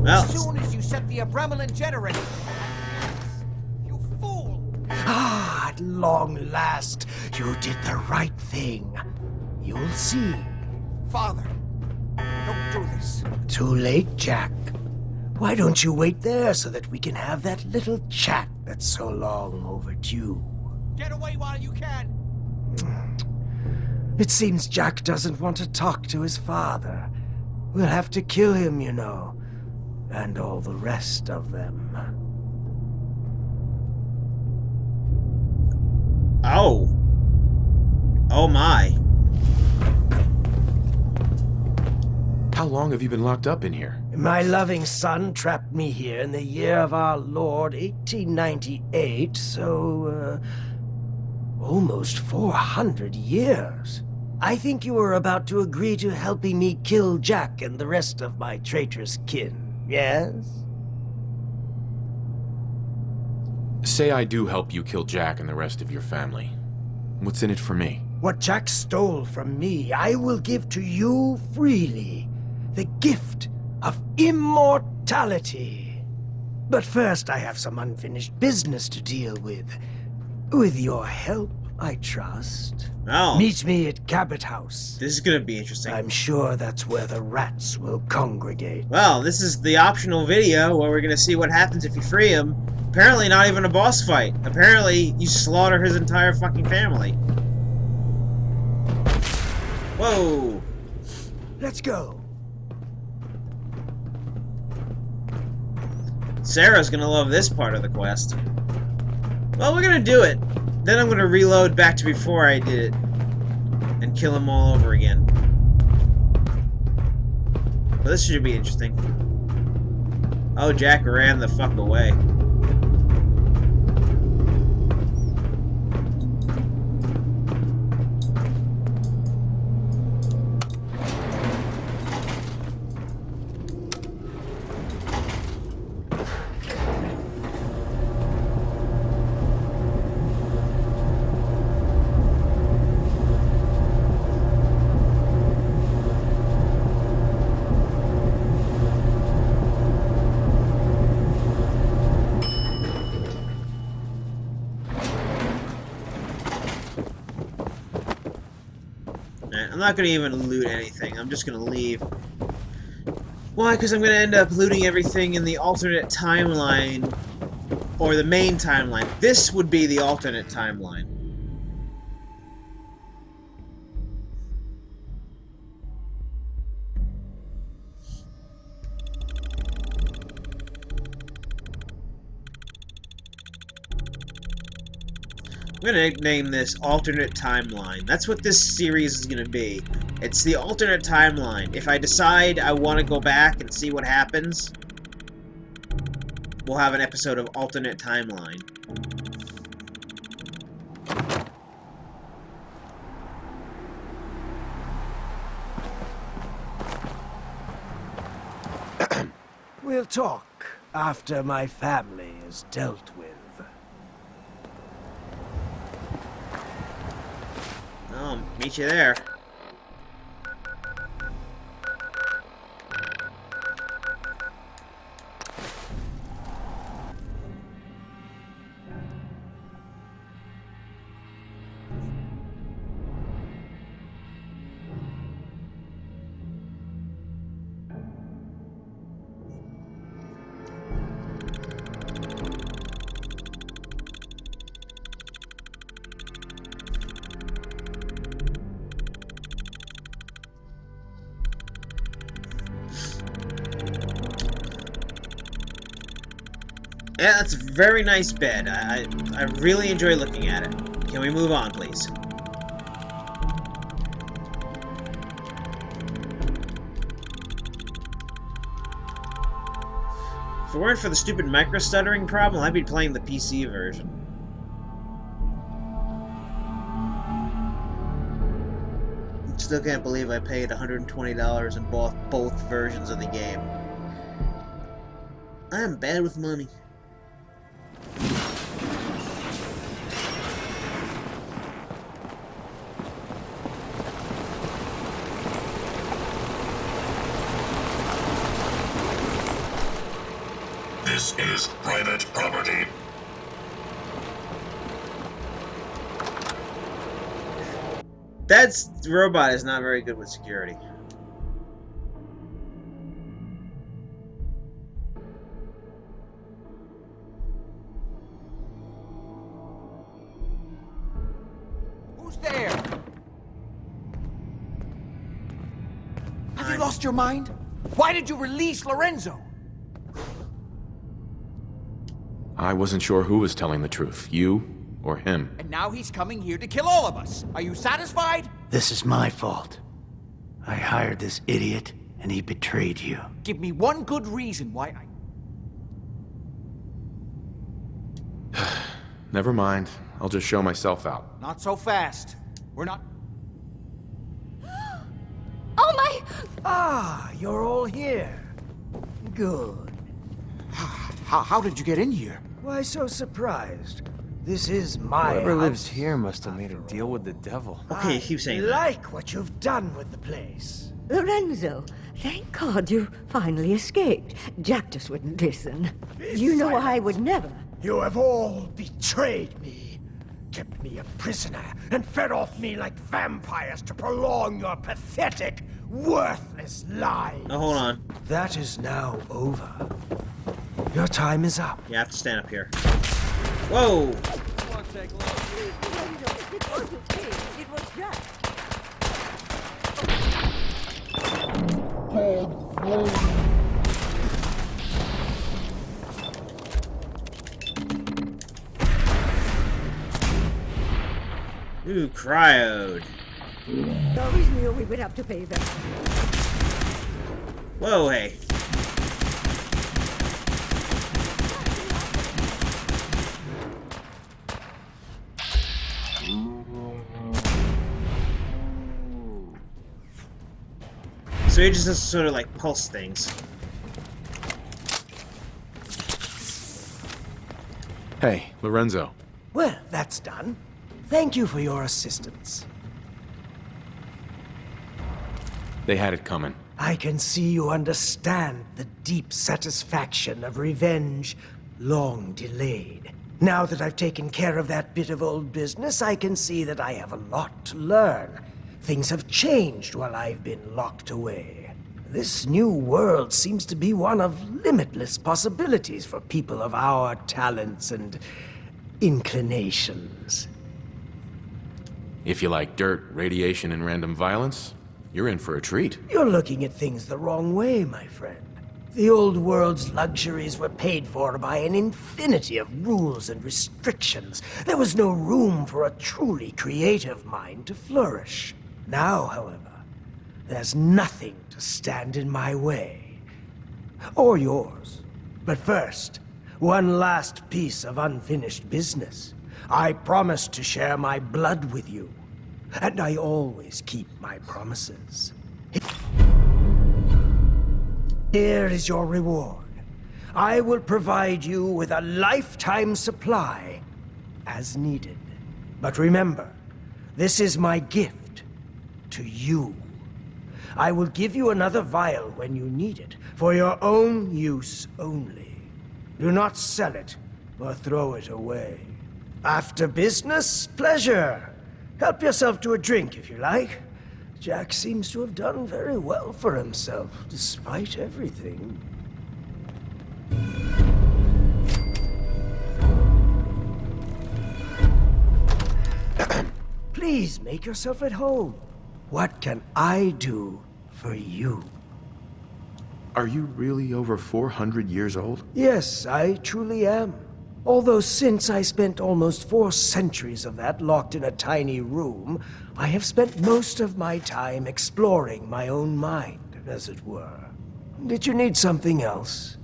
Well, As soon as you set the Abramelin generator. You fool! Ah, at long last, you did the right thing. You'll see. Father, don't do this. Too late, Jack. Why don't you wait there so that we can have that little chat that's so long overdue? Get away while you can. It seems Jack doesn't want to talk to his father. We'll have to kill him, you know. And all the rest of them. oh. Oh my. How long have you been locked up in here? My loving son trapped me here in the year of our Lord, 1898, so, almost 400 years. I think you were about to agree to helping me kill Jack and the rest of my traitorous kin, yes? Say I do help you kill Jack and the rest of your family. What's in it for me? What Jack stole from me, I will give to you freely. The gift of immortality. But first, I have some unfinished business to deal with. With your help, I trust. Oh. Meet me at Cabot House. This is gonna be interesting. I'm sure that's where the rats will congregate. Well, this is the optional video where we're gonna see what happens if you free him. Apparently not even a boss fight. Apparently you slaughter his entire fucking family. Whoa. Let's go. Sarah's gonna love this part of the quest. Well, we're gonna do it. Then I'm gonna reload back to before I did it. And kill him all over again. But this should be interesting. Oh, Jack ran the fuck away. I'm not gonna even loot anything. I'm just gonna leave. Why? Because I'm gonna end up looting everything in the alternate timeline. Or the main timeline. This would be the alternate timeline. I'm gonna name this Alternate Timeline. That's what this series is gonna be. It's the alternate timeline. If I decide I want to go back and see what happens, we'll have an episode of Alternate Timeline. We'll talk after my family is dealt with. I'll meet you there. Yeah, that's a very nice bed. I really enjoy looking at it. Can we move on, please? If it weren't for the stupid micro-stuttering problem, I'd be playing the PC version. Still can't believe I paid $120 and bought both versions of the game. I am bad with money. This is private property. That's the robot is not very good with security. Who's there? Have you lost your mind? Why did you release Lorenzo? I wasn't sure who was telling the truth, you or him. And now he's coming here to kill all of us. Are you satisfied? This is my fault. I hired this idiot, and he betrayed you. Give me one good reason why I... Never mind. I'll just show myself out. Not so fast. We're not... Oh my! Ah, you're all here. Good. How did you get in here? Why so surprised? This is my Whoever house, lives here must have made a deal with the devil. Okay, you keep saying that. like what you've done with the place. Lorenzo, thank God you finally escaped. Jack just wouldn't listen. You know I would never. You have all betrayed me, kept me a prisoner, and fed off me like vampires to prolong your pathetic, worthless lives. Oh, hold on. That is now over. Your time is up. You have to stand up here. Whoa! Lorenzo, it wasn't me. It was Jack. Ooh, cryoed. Always knew we would have to pay them. Whoa, hey. So he just does sort of like pulse things. Hey, Lorenzo. Well, that's done. Thank you for your assistance. They had it coming. I can see you understand the deep satisfaction of revenge, long delayed. Now that I've taken care of that bit of old business, I can see that I have a lot to learn. Things have changed while I've been locked away. This new world seems to be one of limitless possibilities for people of our talents and inclinations. If you like dirt, radiation, and random violence, you're in for a treat. You're looking at things the wrong way, my friend. The old world's luxuries were paid for by an infinity of rules and restrictions. There was no room for a truly creative mind to flourish. Now, however, there's nothing to stand in my way. Or yours. But first, one last piece of unfinished business. I promised to share my blood with you. And I always keep my promises. Here is your reward. I will provide you with a lifetime supply, as needed. But remember, this is my gift to you. I will give you another vial when you need it, for your own use only. Do not sell it or throw it away. After business, pleasure. Help yourself to a drink if you like. Jack seems to have done very well for himself, despite everything. Please make yourself at home. What can I do for you? Are you really over 400 years old? Yes, I truly am. Although since I spent almost 4 centuries of that locked in a tiny room, I have spent most of my time exploring my own mind, as it were. Did you need something else?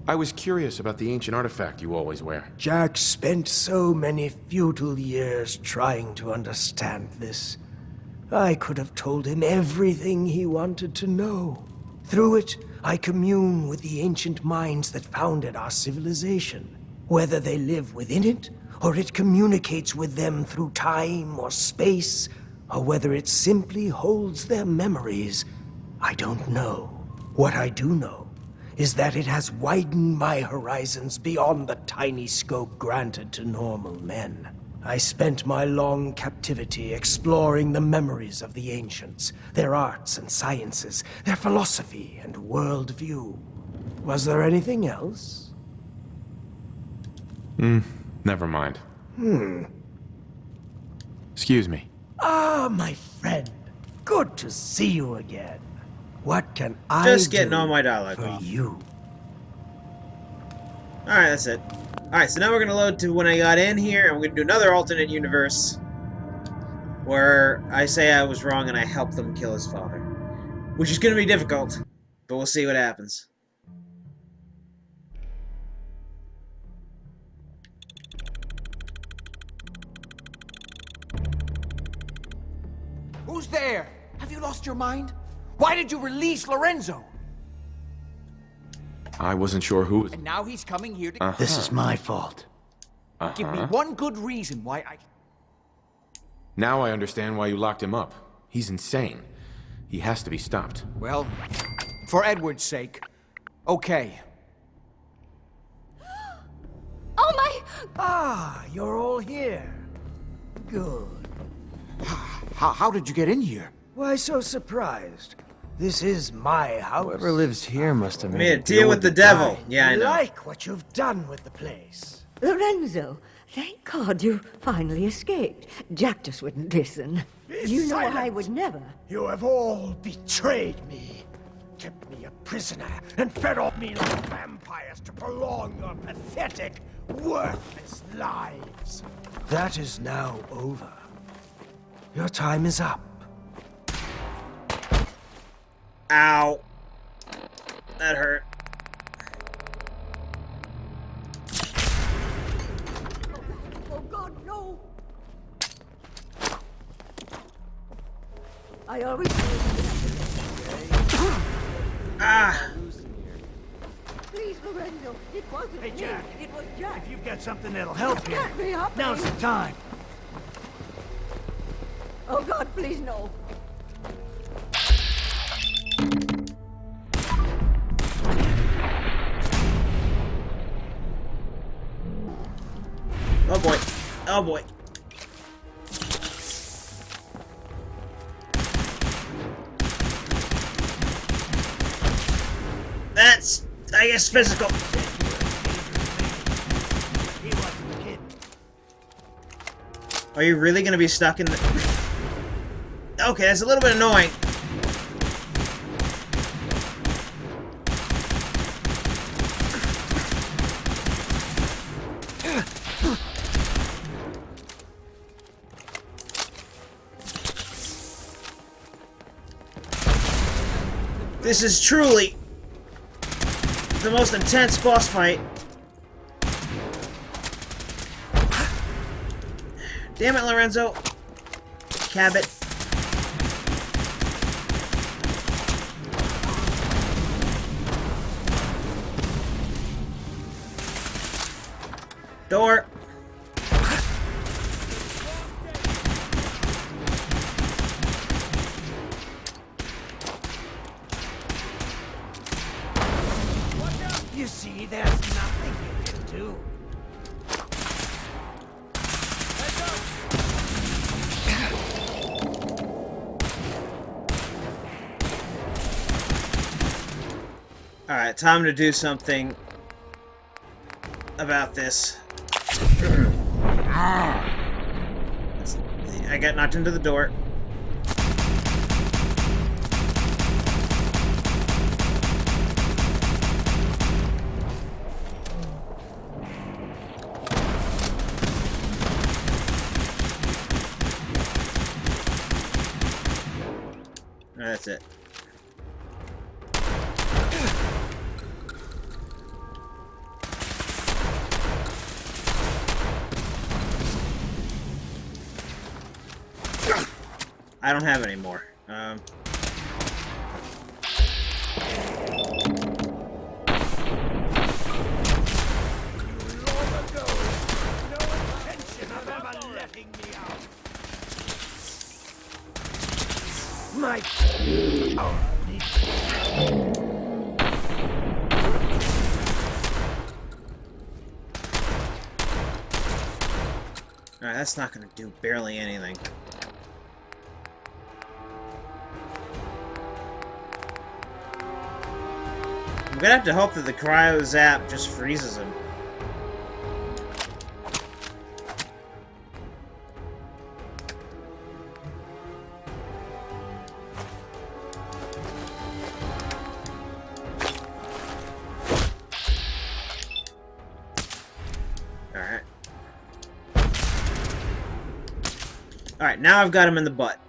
I was curious about the ancient artifact you always wear. Jack spent so many futile years trying to understand this. I could have told him everything he wanted to know. Through it, I commune with the ancient minds that founded our civilization. Whether they live within it, or it communicates with them through time or space, or whether it simply holds their memories, I don't know. What I do know is that it has widened my horizons beyond the tiny scope granted to normal men. I spent my long captivity exploring the memories of the ancients, their arts and sciences, their philosophy and worldview. Was there anything else? Never mind. Excuse me. Ah, my friend. Good to see you again. What can I Just getting do all my dialogue for off. you? Alright, that's it. Alright, so now we're gonna load to when I got in here, and we're gonna do another alternate universe where I say I was wrong and I helped them kill his father. Which is gonna be difficult, but we'll see what happens. Who's there? Have you lost your mind? Why did you release Lorenzo? I wasn't sure who. And now he's coming here to This is my fault. give me one good reason why I... Now I understand why you locked him up. He's insane. He has to be stopped. Well, for Edward's sake, okay. Oh my! Ah, you're all here. Good. How did you get in here? Why so surprised? This is my house. Whoever lives here must have Made a deal with the devil. Yeah, I know. like what you've done with the place. Lorenzo, thank God you finally escaped. Jack just wouldn't listen. You know I silent. would never. You have all betrayed me. Kept me a prisoner and fed off me like vampires to prolong your pathetic, worthless lives. That is now over. Your time is up. Ow. That hurt. Oh God, no! I always Ah! Please, Lorenzo, it wasn't Hey, me. Jack. It was Jack. If you've got something that'll help you, Get me up. now's the time. Oh God, please no. Oh boy. Oh boy. That's, I guess, physical. He wasn't kidding. Are you really gonna be stuck in the... Okay, that's a little bit annoying. This is truly the most intense boss fight. Damn it, Lorenzo. Cabot. Door. You see, there's nothing you can do. Alright, time to do something about this. I got knocked into the door. That's it. I don't have any more. My... that's not gonna do barely anything. I'm gonna have to hope that the cryo zap just freezes him. Alright. Alright, now I've got him in the butt.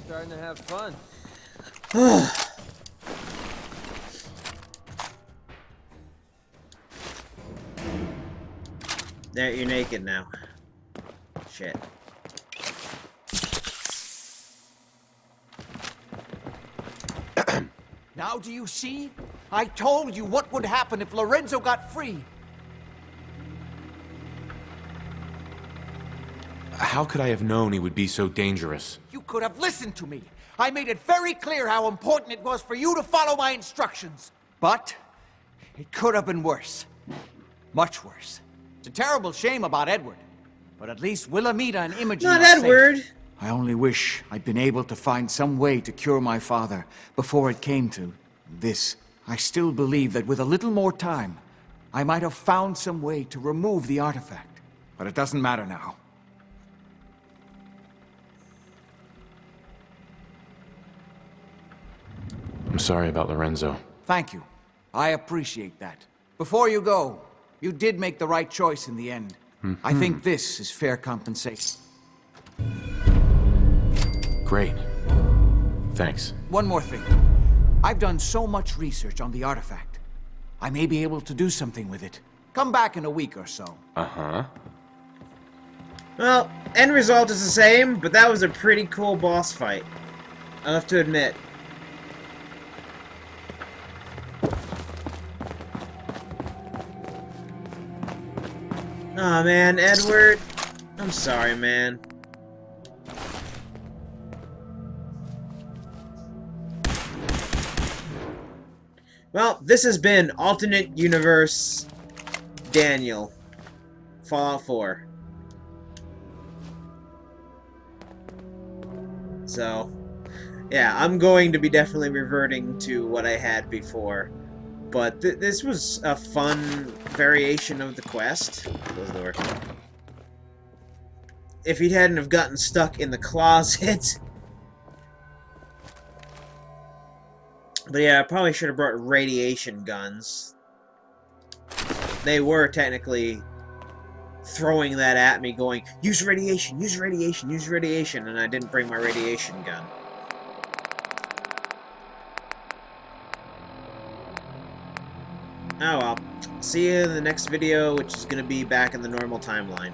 Starting to have fun. There, you're naked now. Shit. Now do you see? I told you what would happen if Lorenzo got free. How could I have known he would be so dangerous? You could have listened to me. I made it very clear how important it was for you to follow my instructions. But it could have been worse. Much worse. It's a terrible shame about Edward. But at least Wilhelmina and Imogen Not are safe. Edward! I only wish I'd been able to find some way to cure my father before it came to this. I still believe that with a little more time, I might have found some way to remove the artifact. But it doesn't matter now. I'm sorry about Lorenzo. Thank you. I appreciate that. Before you go, you did make the right choice in the end. I think this is fair compensation. Great. Thanks. One more thing. I've done so much research on the artifact. I may be able to do something with it. Come back in a week or so. Uh-huh. Well, end result is the same, but that was a pretty cool boss fight. I'll have to admit. Aw, man, Edward. I'm sorry, man. Well, this has been Alternate Universe Daniel. Fallout 4. So, yeah, I'm going to be definitely reverting to what I had before. But this was a fun variation of the quest. Close the door. If he hadn't have gotten stuck in the closet. But yeah, I probably should have brought radiation guns. They were technically throwing that at me, going, use radiation, use radiation, use radiation, and I didn't bring my radiation gun. Oh well. See you in the next video, which is going to be back in the normal timeline.